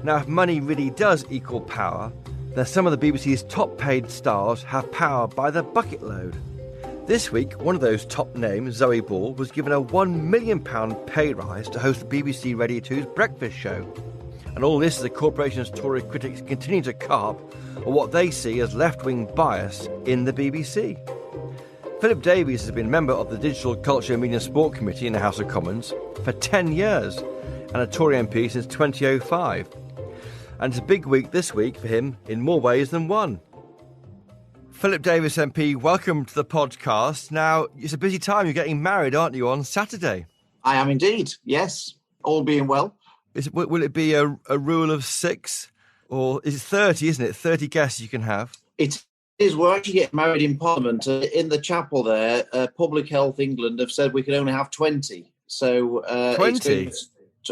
Now, if money really does equal power, then some of the BBC's top-paid stars have power by the bucket load. This week, one of those top names, Zoe Ball, was given a £1 million pay rise to host the BBC Radio 2's breakfast show. And all this as the corporation's Tory critics continue to carp on what they see as left-wing bias in the BBC. Philip Davies has been a member of the Digital Culture, Media and Sport Committee in the House of Commons for 10 years and a Tory MP since 2005. And it's a big week this week for him in more ways than one. Philip Davies MP, welcome to the podcast. Now, it's a busy time. You're getting married, aren't you, on Saturday? I am indeed, yes. All being well. Will it be a rule of 6? Or is it 30, isn't it? 30 guests you can have? It is. We're actually getting married in Parliament. In the chapel there, Public Health England have said we can only have 20. So 20?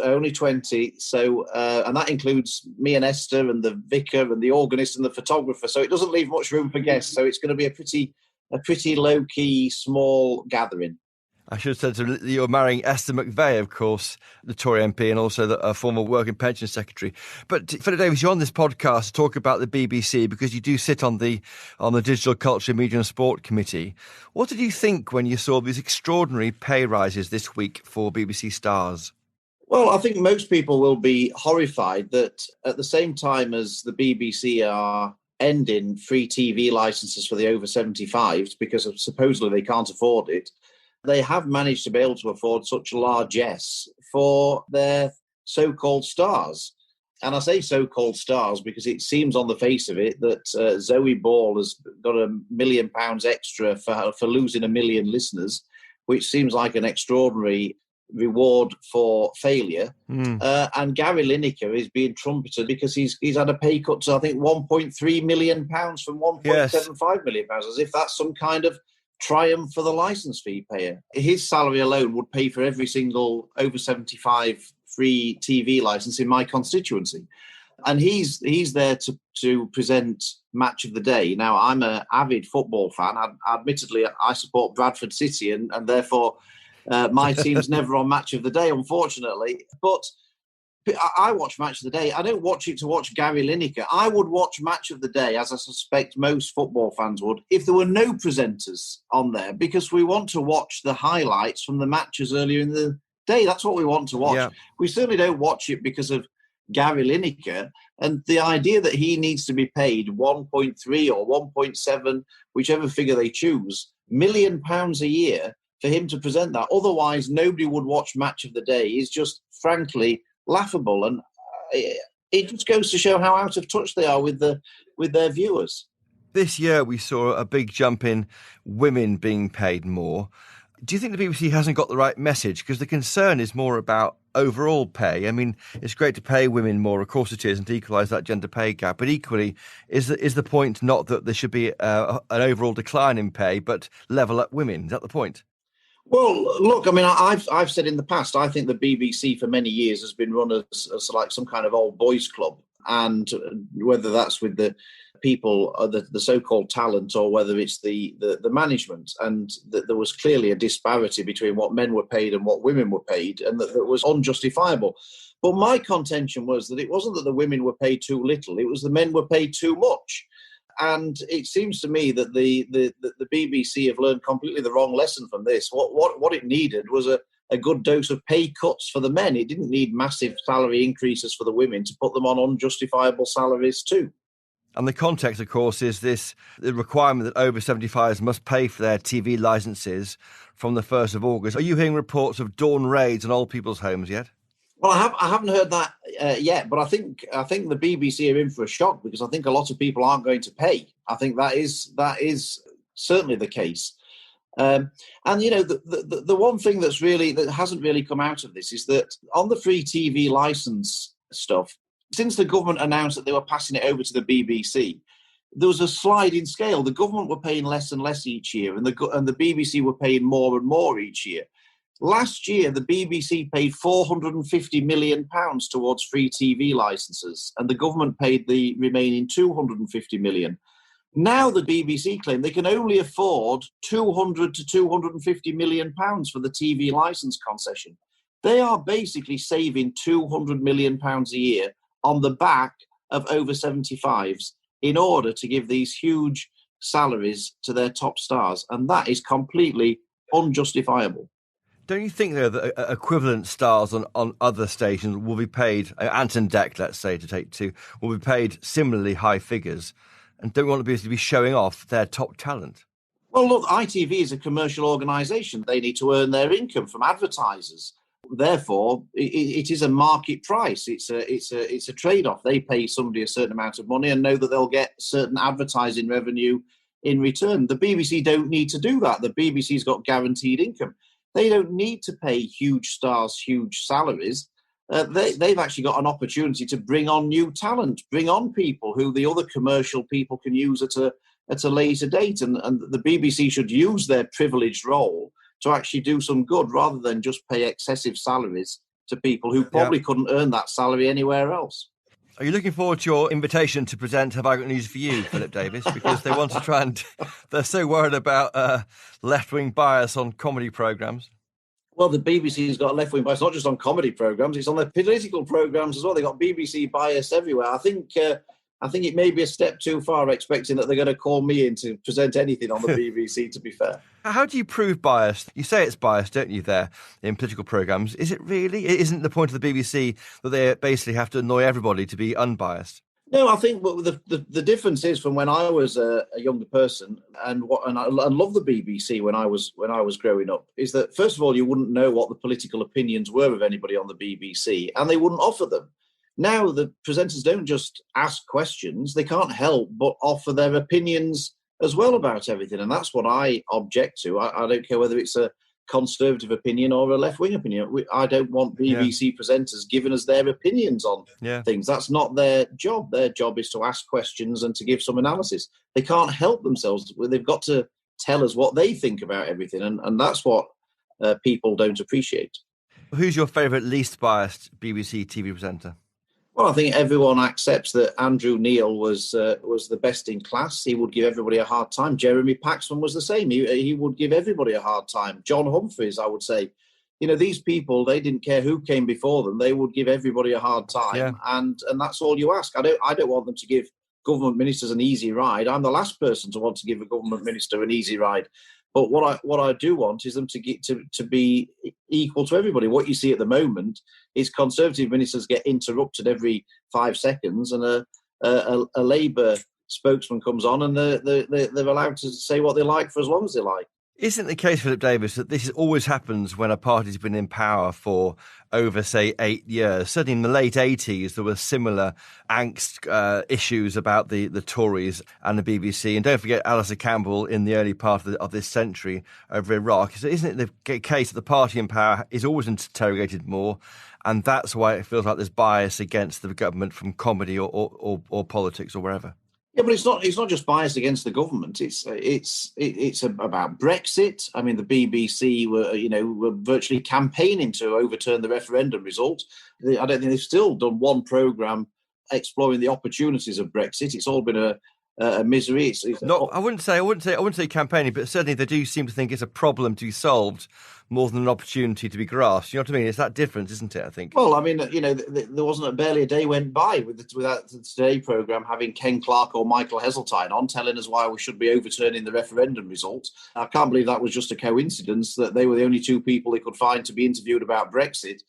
Only 20. So, and that includes me and Esther and the vicar and the organist and the photographer. So it doesn't leave much room for guests. So it's going to be a pretty low-key, small gathering. I should have said that you're marrying Esther McVey, of course, the Tory MP and also the former Work and Pension Secretary. But Philip Davies, you're on this podcast to talk about the BBC because you do sit on the Digital Culture, Media and Sport Committee. What did you think when you saw these extraordinary pay rises this week for BBC stars? Well, I think most people will be horrified that at the same time as the BBC are ending free TV licences for the over 75s because supposedly they can't afford it, they have managed to be able to afford such largesse for their so-called stars. And I say so-called stars because it seems on the face of it that Zoe Ball has got £1 million extra for losing 1 million listeners, which seems like an extraordinary reward for failure. And Gary Lineker is being trumpeted because he's had a pay cut to, I think, £1.3 million from £1.75 million, as if that's some kind of triumph for the licence fee payer. His salary alone would pay for every single over 75 free TV licence in my constituency. And he's there to present Match of the Day. Now, I'm an avid football fan. Admittedly, I support Bradford City and therefore my team's never on Match of the Day, unfortunately. But I watch Match of the Day. I don't watch it to watch Gary Lineker. I would watch Match of the Day, as I suspect most football fans would, if there were no presenters on there, because we want to watch the highlights from the matches earlier in the day. That's what we want to watch. Yeah. We certainly don't watch it because of Gary Lineker. And the idea that he needs to be paid 1.3 or 1.7, whichever figure they choose, £1 million a year for him to present that. Otherwise, nobody would watch Match of the Day is just, frankly, laughable. And it just goes to show how out of touch they are with their viewers. This year, we saw a big jump in women being paid more. Do you think the BBC hasn't got the right message? Because the concern is more about overall pay. I mean, it's great to pay women more, of course it is, and to equalise that gender pay gap. But equally, is the point not that there should be an overall decline in pay, but level up women? Is that the point? Well, look, I mean, I've said in the past, I think the BBC for many years has been run as like some kind of old boys club. And whether that's with the people, the so-called talent, or whether it's the management, and that there was clearly a disparity between what men were paid and what women were paid, and that was unjustifiable. But my contention was that it wasn't that the women were paid too little, it was the men were paid too much. And it seems to me that the BBC have learned completely the wrong lesson from this. What it needed was a good dose of pay cuts for the men. It didn't need massive salary increases for the women to put them on unjustifiable salaries too. And the context, of course, is the requirement that over 75s must pay for their TV licences from the 1st of August. Are you hearing reports of dawn raids on old people's homes yet? Well, I haven't heard that yet, but I think the BBC are in for a shock because I think a lot of people aren't going to pay. I think that is certainly the case. And you know, the one thing that hasn't really come out of this is that on the free TV licence stuff, since the government announced that they were passing it over to the BBC, there was a sliding scale. The government were paying less and less each year, and the BBC were paying more and more each year. Last year, the BBC paid £450 million towards free TV licences, and the government paid the remaining £250 million. Now the BBC claim they can only afford £200 to £250 million for the TV licence concession. They are basically saving £200 million a year on the back of over 75s in order to give these huge salaries to their top stars. And that is completely unjustifiable. Don't you think, though, that equivalent stars on other stations will be paid, Anton Deck, let's say, to take two, will be paid similarly high figures, and don't want to be showing off their top talent? Well, look, ITV is a commercial organisation. They need to earn their income from advertisers. Therefore, it is a market price. It's a trade-off. They pay somebody a certain amount of money and know that they'll get certain advertising revenue in return. The BBC don't need to do that. The BBC's got guaranteed income. They don't need to pay huge stars huge salaries. They've actually got an opportunity to bring on new talent, bring on people who the other commercial people can use at a later date. And the BBC should use their privileged role to actually do some good rather than just pay excessive salaries to people who probably couldn't earn that salary anywhere else. Are you looking forward to your invitation to present Have I Got News for You, Philip Davies? Because they want to try and... They're so worried about left-wing bias on comedy programmes. Well, the BBC's got left-wing bias, not just on comedy programmes, it's on their political programmes as well. They've got BBC bias everywhere. I think it may be a step too far expecting that they're going to call me in to present anything on the BBC, to be fair. How do you prove bias? You say it's biased, don't you, there, in political programmes? Is it really? Isn't the point of the BBC that they basically have to annoy everybody to be unbiased? No, I think the difference is from when I was a younger person and I love the BBC when I was growing up, is that, first of all, you wouldn't know what the political opinions were of anybody on the BBC, and they wouldn't offer them. Now, the presenters don't just ask questions, they can't help but offer their opinions as well about everything. And that's what I object to. I don't care whether it's a conservative opinion or a left-wing opinion. I don't want BBC presenters giving us their opinions on things. That's not their job. Their job is to ask questions and to give some analysis. They can't help themselves. They've got to tell us what they think about everything. And that's what people don't appreciate. Who's your favourite least biased BBC TV presenter? Well, I think everyone accepts that Andrew Neil was the best in class. He would give everybody a hard time. Jeremy Paxman was the same. He would give everybody a hard time. John Humphreys, I would say. You know, these people, they didn't care who came before them. They would give everybody a hard time. And that's all you ask. I don't want them to give government ministers an easy ride. I'm the last person to want to give a government minister an easy ride. But what I do want is them to be equal to everybody. What you see at the moment is Conservative ministers get interrupted every 5 seconds, and a Labour spokesman comes on, and they're allowed to say what they like for as long as they like. Isn't the case, Philip Davies, that this always happens when a party's been in power for over, say, 8 years? Certainly in the late 80s, there were similar angst issues about the Tories and the BBC. And don't forget Alistair Campbell in the early part of this century over Iraq. So isn't it the case that the party in power is always interrogated more? And that's why it feels like there's bias against the government from comedy or politics or wherever. Yeah, but it's not just biased against the government. It's about Brexit. I mean, the BBC were virtually campaigning to overturn the referendum result. I don't think they've still done one programme exploring the opportunities of Brexit. It's all been a misery. I wouldn't say campaigning, but certainly they do seem to think it's a problem to be solved more than an opportunity to be grasped. You know what I mean? It's that difference, isn't it, I think? Well, I mean, there wasn't barely a day went by without the Today programme having Ken Clarke or Michael Heseltine on telling us why we should be overturning the referendum result. I can't believe that was just a coincidence that they were the only two people they could find to be interviewed about Brexit.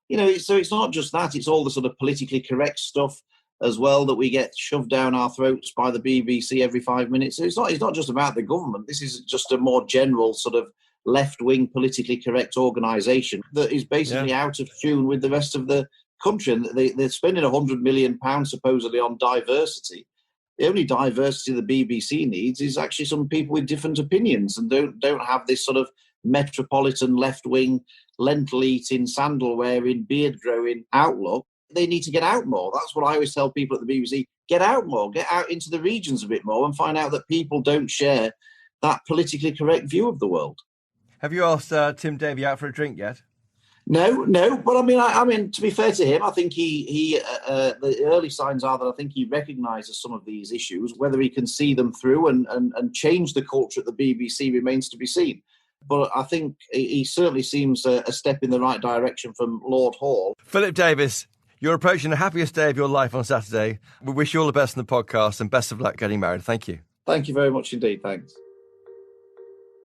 You know, so it's not just that, it's all the sort of politically correct stuff as well that we get shoved down our throats by the BBC every 5 minutes. So it's not just about the government. This is just a more general sort of left-wing politically correct organisation that is basically out of tune with the rest of the country. And they're spending £100 million supposedly on diversity. The only diversity the BBC needs is actually some people with different opinions and don't have this sort of metropolitan left-wing, lentil-eating, sandal-wearing, beard-growing outlook. They need to get out more. That's what I always tell people at the BBC. Get out more. Get out into the regions a bit more and find out that people don't share that politically correct view of the world. Have you asked Tim Davie out for a drink yet? No. But I mean, to be fair to him, I think the early signs are that I think he recognises some of these issues. Whether he can see them through and change the culture at the BBC remains to be seen. But I think he certainly seems a step in the right direction from Lord Hall. Philip Davis, you're approaching the happiest day of your life on Saturday. We wish you all the best in the podcast and best of luck getting married. Thank you. Thank you very much indeed. Thanks.